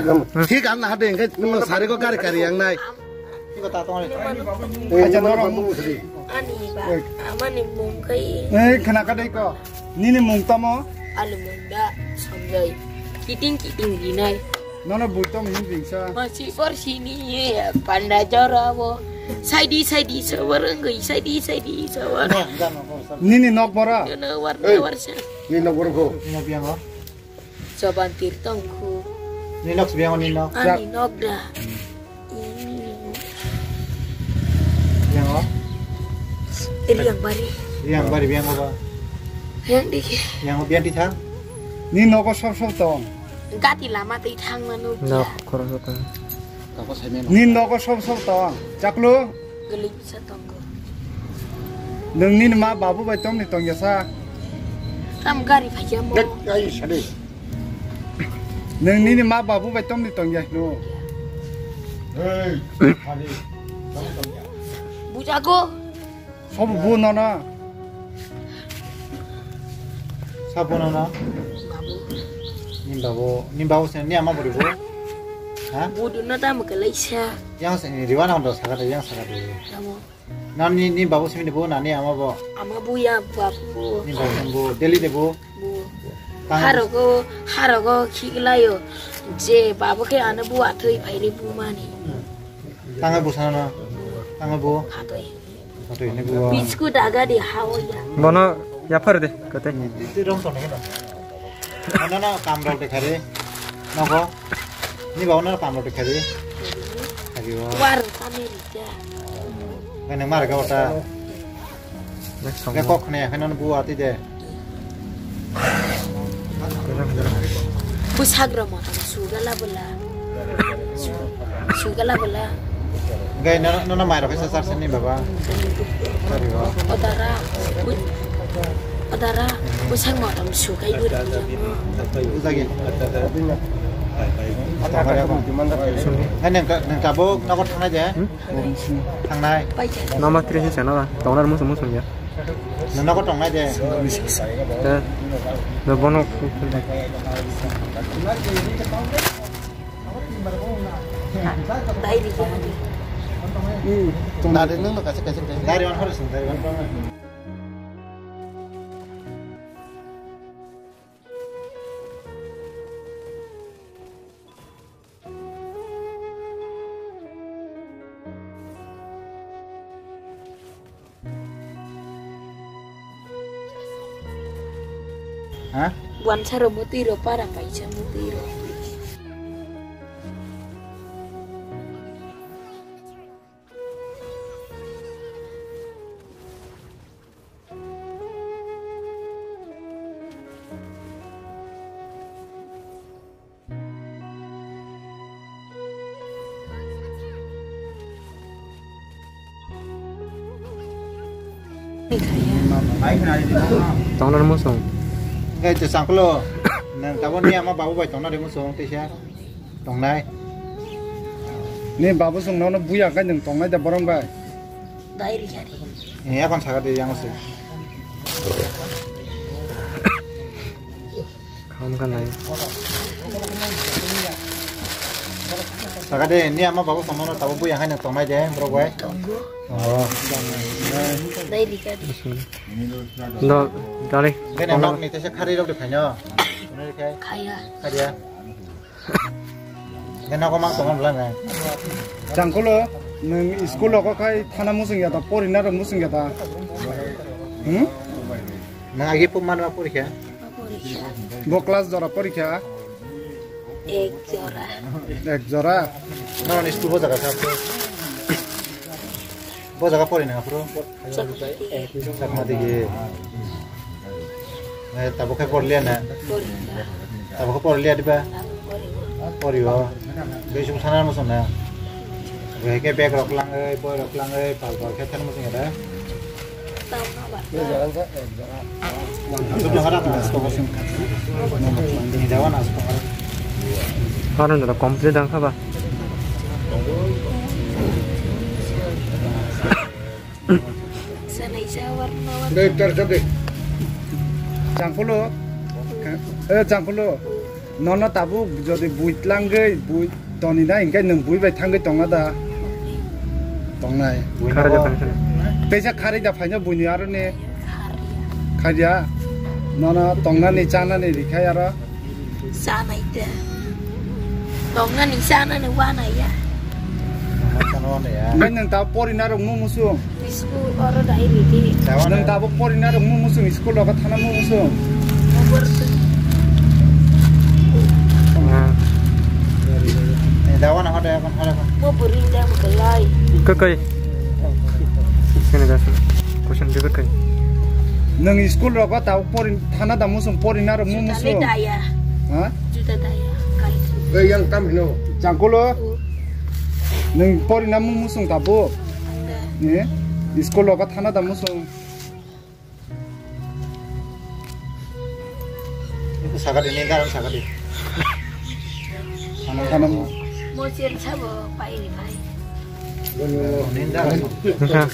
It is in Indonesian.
ठीक आना हटे इनके नमो सारे को कार्य yang naik. Ini kata tong Aja norong. Ani ba, amani mungkai. Kena kadai ko. Ni mung tamo. Alu munda samjai. Kiting dinai. Nono buto min bingsa. Masih por sini ya panda jarawo. Saidi sawarenggai saidi sawar. Ni nok mora. Yana warna-warna. Ni nok borgo. Ini biang ko. Coban tirtongku. Ini nok biang ko ni nok. Ani nok dah. Biang ko. Ini yang bari. Yang bari biang ko ba. Yang di. Yang ko biang di thang. Ni nok ko sob tong. Gati lama ti thang manu. Nok korang sota. Ni nok ko sob tong. Jaklu. Geli bisa tonggo. Nung ni ma babu bai tong ni tong yasa. Kam gari pajam mo. Ai sade. Nung ni ma babu bai tong ni tong ya no. Hey. Bu jago. Sob bu no na. Sabon na. Nimbabu sen ni ama bori bo. Ha? Bu duna ta Malaysia. Yang sen ni riwana ndo sagade yang sagade. Namo. Nan ni babu sen ni bo na ni ama bo. Ama bu ya babu. Ni babu sen bo Delhi de bo. Bu. Harago khilayo. Je babu ke ana bu athoi phairi bu mani. Tanga bo sana na. Tanga bo. Hatoi. Hatoi ni bo. Bisku daga di hawaya. Bono ya par de kate. Itu rong to ni na. Ana kam rok dekha re. Nako. Ni babu na kam rok dekha re. Ariwa. War Amerika. Kan mar ga wata. Ga kok ne hanan bu ati de. Bu sagra mo ta sugala bala. Ga na mai rok sa sar sen ni baba. Ariwa. Odara bu sang mo ta sugai bu da. Uzagi. Kan nang kabo nako thang aja. Thang nai. Nama tri si sana tongnar musuh ya. Nako tong aja. The bono. Dai di jadi. Dari nung no kasih. Dari on harus dari on. Hah? Buan saro mutiro para paisa mutiro. Tongnar musuh. Cái từ sáng lo, nè tao vẫn nghe mà bảo vậy tao nó đi mua xuống thì sao, tông này, Ni babu sung no buya ka nung tong ai da borong bai. Dai di jadi. ini akan sangat di yang sih, Kamu kan lagi. sangat deh ini ama bawa sama tahu bu yang hanya tong aja, bro gue, oh, Dai di jadi. No, dale. cái này nóc này sẽ khari đâu được phải nhá, cái Kaya. khari ya, cái nó có mang tong lần này, Jangkulo nung school ko kai thana musung ya ta porina ro musung ya ta. nah lagi peman apa pun ya, Bo class jora porikha. Ek jora. Ek jora. nah ini school boza kasih, boza kapur ini kapur, sama tinggi, tabu kayak porlian ya, tabu kayak porlian di bawah. Poriwo, besok sana musuhnya. Kayak bag rok lang, boy rok lang, pal kayak sana musuhnya ada. Tahu apa? Sudah ada kan? Ini jawan asal. Karena udah komplit dah apa? Sana isa warna-warna. Dokter jadi. Jangkulo. Jangkulo. nono tabu jadi buit langge buit toni na ingkai neng buit bai tangge tonga da tongnai Kara Japan sana. pesa khari da phanya buni aro ne kharia nono tongna ni chana ni rikhai aro Sana itu. Tonga ni sana ni wana ya. Kanon ya. ngai neng ta pori na rong mu musu Bisku orang dah ini di. neng ta bo pori na rong mu musu school lo ka thana mu musu Nomor Nah, Dawan ada kan ada kan. mau berindah berkelai. kekai. Sini dah sini. Question dia kekai. neng school lo ka ta pori thana da musu pori na rong mu Juta musu daya. ha Juta daya. Kali. yang tam hino jangkulo neng pori na mu musu ta bo ne school lo ka thana da musu Itu sangat ini kan sangat ini. thana Mau ciri siapa? Pak ini, Pak. Ninda. Nah.